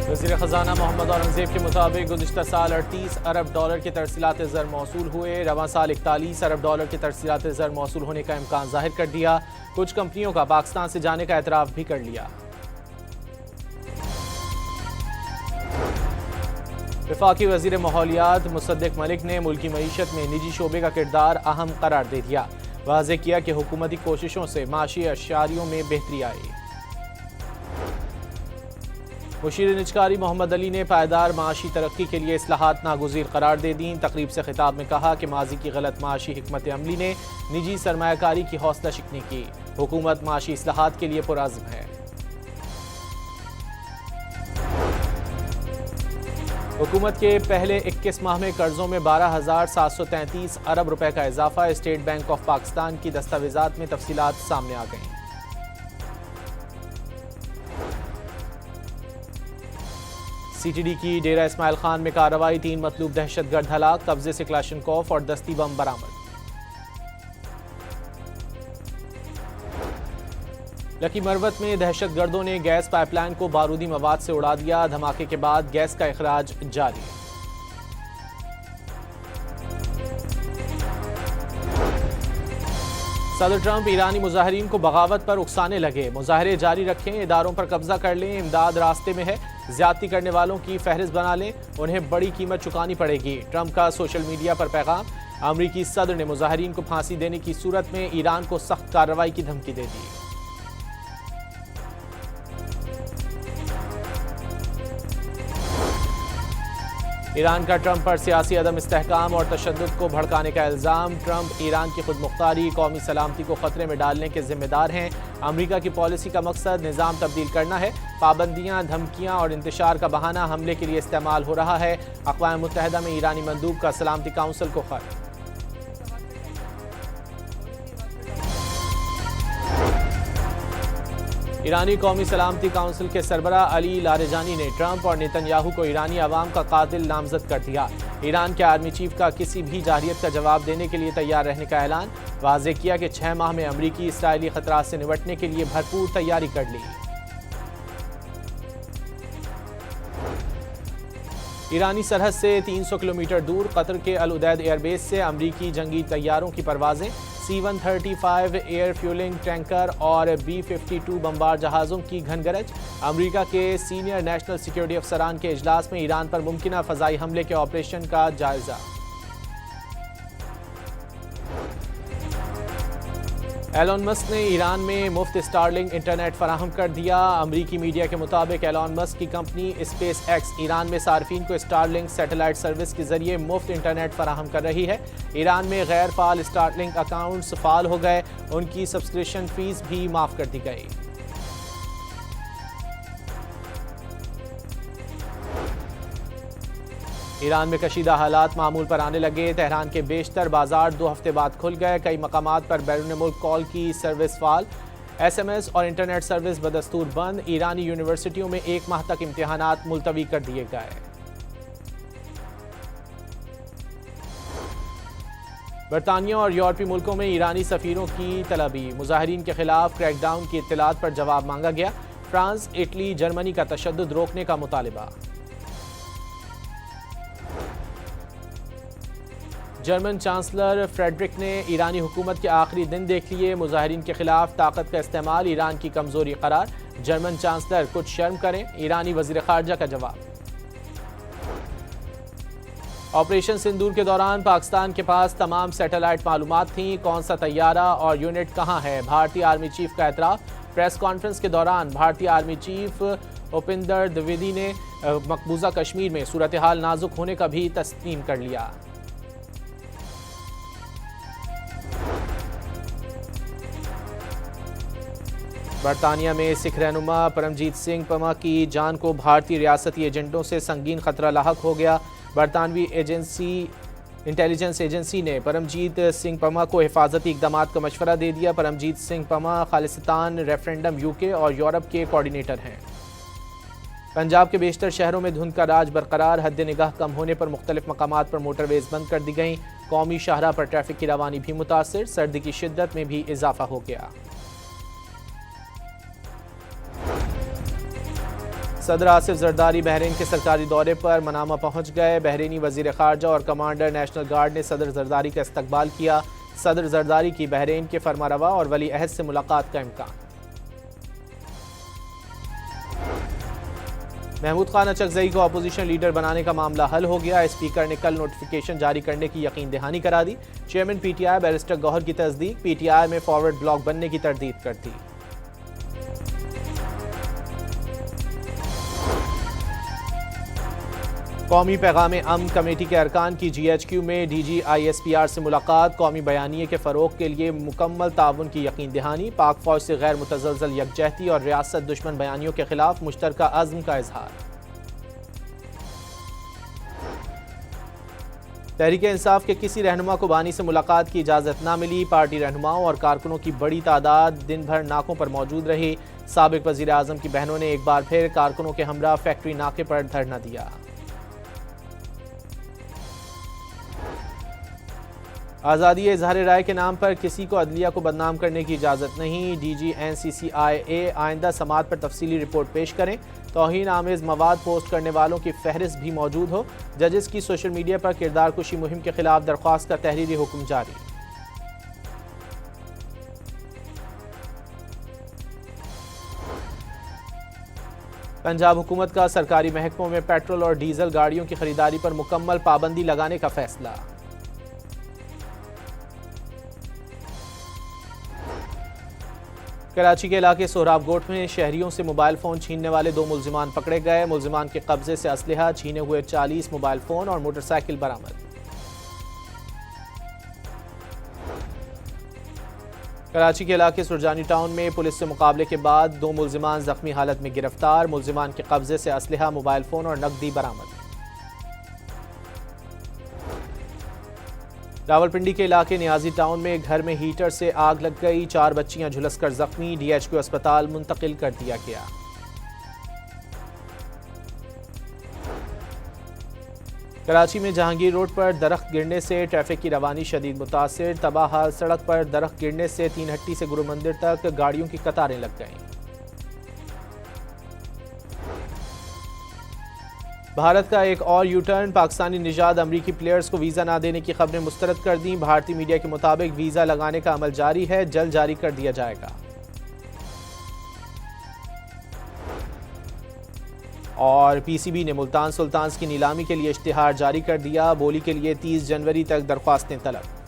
وزیر خزانہ محمد اورنگزیب کے مطابق گزشتہ سال 38 ارب ڈالر کے ترسیلات زر موصول ہوئے، رواں سال 41 ارب ڈالر کے ترسیلات زر موصول ہونے کا امکان ظاہر کر دیا۔ کچھ کمپنیوں کا پاکستان سے جانے کا اعتراف بھی کر لیا۔ وفاقی وزیر ماحولیات مصدق ملک نے ملکی معیشت میں نجی شعبے کا کردار اہم قرار دے دیا۔ واضح کیا کہ حکومتی کوششوں سے معاشی اشاریوں میں بہتری آئی۔ مشیر نجکاری محمد علی نے پائیدار معاشی ترقی کے لیے اصلاحات ناگزیر قرار دے دیں۔ تقریب سے خطاب میں کہا کہ ماضی کی غلط معاشی حکمت عملی نے نجی سرمایہ کاری کی حوصلہ شکنی کی۔ حکومت معاشی اصلاحات کے لیے پرعزم ہے۔ حکومت کے پہلے 21 ماہ میں قرضوں میں 12,733 ارب روپے کا اضافہ۔ اسٹیٹ بینک آف پاکستان کی دستاویزات میں تفصیلات سامنے آ گئیں۔ سی ٹی ڈی کی ڈیرہ اسماعیل خان میں کارروائی، 3 مطلوب دہشت گرد ہلاک، قبضے سے کلاشنکوف اور دستی بم برآمد۔ لکی مروت میں دہشت گردوں نے گیس پائپ لائن کو بارودی مواد سے اڑا دیا، دھماکے کے بعد گیس کا اخراج جاری۔ صدر ٹرمپ ایرانی مظاہرین کو بغاوت پر اکسانے لگے، مظاہرے جاری رکھیں، اداروں پر قبضہ کر لیں، امداد راستے میں ہے، زیادتی کرنے والوں کی فہرست بنا لیں، انہیں بڑی قیمت چکانی پڑے گی۔ ٹرمپ کا سوشل میڈیا پر پیغام، امریکی صدر نے مظاہرین کو پھانسی دینے کی صورت میں ایران کو سخت کارروائی کی دھمکی دے دی۔ ایران کا ٹرمپ پر سیاسی عدم استحکام اور تشدد کو بھڑکانے کا الزام۔ ٹرمپ ایران کی خود مختاری، قومی سلامتی کو خطرے میں ڈالنے کے ذمہ دار ہیں۔ امریکہ کی پالیسی کا مقصد نظام تبدیل کرنا ہے۔ پابندیاں، دھمکیاں اور انتشار کا بہانہ حملے کے لیے استعمال ہو رہا ہے۔ اقوام متحدہ میں ایرانی مندوب کا سلامتی کونسل کو خط۔ ایرانی قومی سلامتی کونسل کے سربراہ علی لاریجانی نے ٹرمپ اور نیتن یاہو کو ایرانی عوام کا قاتل نامزد کر دیا۔ ایران کے آرمی چیف کا کسی بھی جارحیت کا جواب دینے کے لیے تیار رہنے کا اعلان۔ واضح کیا کہ 6 ماہ میں امریکی اسرائیلی خطرات سے نمٹنے کے لیے بھرپور تیاری کر لی۔ ایرانی سرحد سے 300 کلومیٹر دور قطر کے العدید ایئر بیس سے امریکی جنگی طیاروں کی پروازیں، C-135 ایئر فیولنگ ٹینکر اور B-52 بمبار جہازوں کی گھن گرج۔ امریکہ کے سینئر نیشنل سیکیورٹی افسران کے اجلاس میں ایران پر ممکنہ فضائی حملے کے آپریشن کا جائزہ۔ ایلون مسک نے ایران میں مفت اسٹارلنک انٹرنیٹ فراہم کر دیا۔ امریکی میڈیا کے مطابق ایلون مسک کی کمپنی اسپیس ایکس ایران میں صارفین کو اسٹارلنک سیٹلائٹ سروس کے ذریعے مفت انٹرنیٹ فراہم کر رہی ہے۔ ایران میں غیر فعال اسٹارلنک اکاؤنٹس فعال ہو گئے، ان کی سبسکرپشن فیس بھی معاف کر دی گئی۔ ایران میں کشیدہ حالات معمول پر آنے لگے، تہران کے بیشتر بازار 2 ہفتے بعد کھل گئے، کئی مقامات پر بیرون ملک کال کی سروس فعال، SMS اور انٹرنیٹ سروس بدستور بند۔ ایرانی یونیورسٹیوں میں 1 ماہ تک امتحانات ملتوی کر دیے گئے۔ برطانیہ اور یورپی ملکوں میں ایرانی سفیروں کی طلبی، مظاہرین کے خلاف کریک ڈاؤن کی اطلاعات پر جواب مانگا گیا۔ فرانس، اٹلی، جرمنی کا تشدد روکنے کا مطالبہ۔ جرمن چانسلر فریڈرک نے ایرانی حکومت کے آخری دن دیکھ لیے، مظاہرین کے خلاف طاقت کا استعمال ایران کی کمزوری قرار۔ جرمن چانسلر کچھ شرم کریں، ایرانی وزیر خارجہ کا جواب۔ آپریشن سندور کے دوران پاکستان کے پاس تمام سیٹلائٹ معلومات تھیں، کون سا طیارہ اور یونٹ کہاں ہے، بھارتی آرمی چیف کا اعتراف۔ پریس کانفرنس کے دوران بھارتی آرمی چیف اپیندر دویدی نے مقبوضہ کشمیر میں صورتحال نازک ہونے کا بھی تسلیم کر لیا۔ برطانیہ میں سکھ رہنما پرمجیت سنگھ پما کی جان کو بھارتی ریاستی ایجنٹوں سے سنگین خطرہ لاحق ہو گیا۔ برطانوی انٹیلیجنس ایجنسی نے پرمجیت سنگھ پما کو حفاظتی اقدامات کا مشورہ دے دیا۔ پرمجیت سنگھ پما خالصتان ریفرنڈم UK اور یورپ کے کوارڈینیٹر ہیں۔ پنجاب کے بیشتر شہروں میں دھند کا راج برقرار، حد نگاہ کم ہونے پر مختلف مقامات پر موٹر ویز بند کر دی گئیں۔ قومی شاہراہ پر ٹریفک کی روانی بھی متاثر، سردی کی شدت میں بھی اضافہ ہو گیا۔ صدر آصف زرداری بحرین کے سرکاری دورے پر منامہ پہنچ گئے۔ بحرینی وزیر خارجہ اور کمانڈر نیشنل گارڈ نے صدر زرداری کا استقبال کیا۔ صدر زرداری کی بحرین کے فرمانروا اور ولی عہد سے ملاقات کا امکان۔ محمود خان اچکزئی کو اپوزیشن لیڈر بنانے کا معاملہ حل ہو گیا۔ اسپیکر نے کل نوٹیفیکیشن جاری کرنے کی یقین دہانی کرا دی۔ Chairman P T I barrister Gohar کی تصدیق، پی ٹی آئی میں فارورڈ بلاک بننے کی تردید کر دی۔ قومی پیغام امن کمیٹی کے ارکان کی جی ایچ کیو میں D G I S P R سے ملاقات۔ قومی بیانیے کے فروغ کے لیے مکمل تعاون کی یقین دہانی۔ پاک فوج سے غیر متزلزل یکجہتی اور ریاست دشمن بیانیوں کے خلاف مشترکہ عزم کا اظہار۔ تحریک انصاف کے کسی رہنما کو بانی سے ملاقات کی اجازت نہ ملی۔ پارٹی رہنماؤں اور کارکنوں کی بڑی تعداد دن بھر ناکوں پر موجود رہی۔ سابق وزیر اعظم کی بہنوں نے ایک بار پھر کارکنوں کے ہمراہ فیکٹری ناکے پر دھرنا دیا۔ آزادی اظہار رائے کے نام پر کسی کو عدلیہ کو بدنام کرنے کی اجازت نہیں۔ ڈی جی این سی سی آئی اے آئندہ سماعت پر تفصیلی رپورٹ پیش کریں۔ توہین آمیز مواد پوسٹ کرنے والوں کی فہرست بھی موجود ہو۔ ججز کی سوشل میڈیا پر کردار کشی مہم کے خلاف درخواست کا تحریری حکم جاری۔ پنجاب حکومت کا سرکاری محکموں میں پیٹرول اور ڈیزل گاڑیوں کی خریداری پر مکمل پابندی لگانے کا فیصلہ۔ کراچی کے علاقے سہراب گوٹ میں شہریوں سے موبائل فون چھیننے والے 2 ملزمان پکڑے گئے۔ ملزمان کے قبضے سے اسلحہ، چھینے ہوئے 40 موبائل فون اور موٹر سائیکل برآمد۔ کراچی کے علاقے سرجانی ٹاؤن میں پولیس سے مقابلے کے بعد 2 ملزمان زخمی حالت میں گرفتار۔ ملزمان کے قبضے سے اسلحہ، موبائل فون اور نقدی برآمد۔ راولپنڈی کے علاقے نیازی ٹاؤن میں گھر میں ہیٹر سے آگ لگ گئی، 4 بچیاں جھلس کر زخمی، ڈی ایچ کیو اسپتال منتقل کر دیا گیا۔ کراچی میں جہانگیر روڈ پر درخت گرنے سے ٹریفک کی روانی شدید متاثر، تباہ حال سڑک پر درخت گرنے سے 3 ہٹی سے گرو مندر تک گاڑیوں کی قطاریں لگ گئیں۔ بھارت کا ایک اور یو ٹرن، پاکستانی نژاد امریکی پلیئرز کو ویزا نہ دینے کی خبریں مسترد کر دیں۔ بھارتی میڈیا کے مطابق ویزا لگانے کا عمل جاری ہے، جلد جاری کر دیا جائے گا۔ اور پی سی بی نے ملتان سلطانز کی نیلامی کے لیے اشتہار جاری کر دیا، بولی کے لیے 30 جنوری تک درخواستیں طلب۔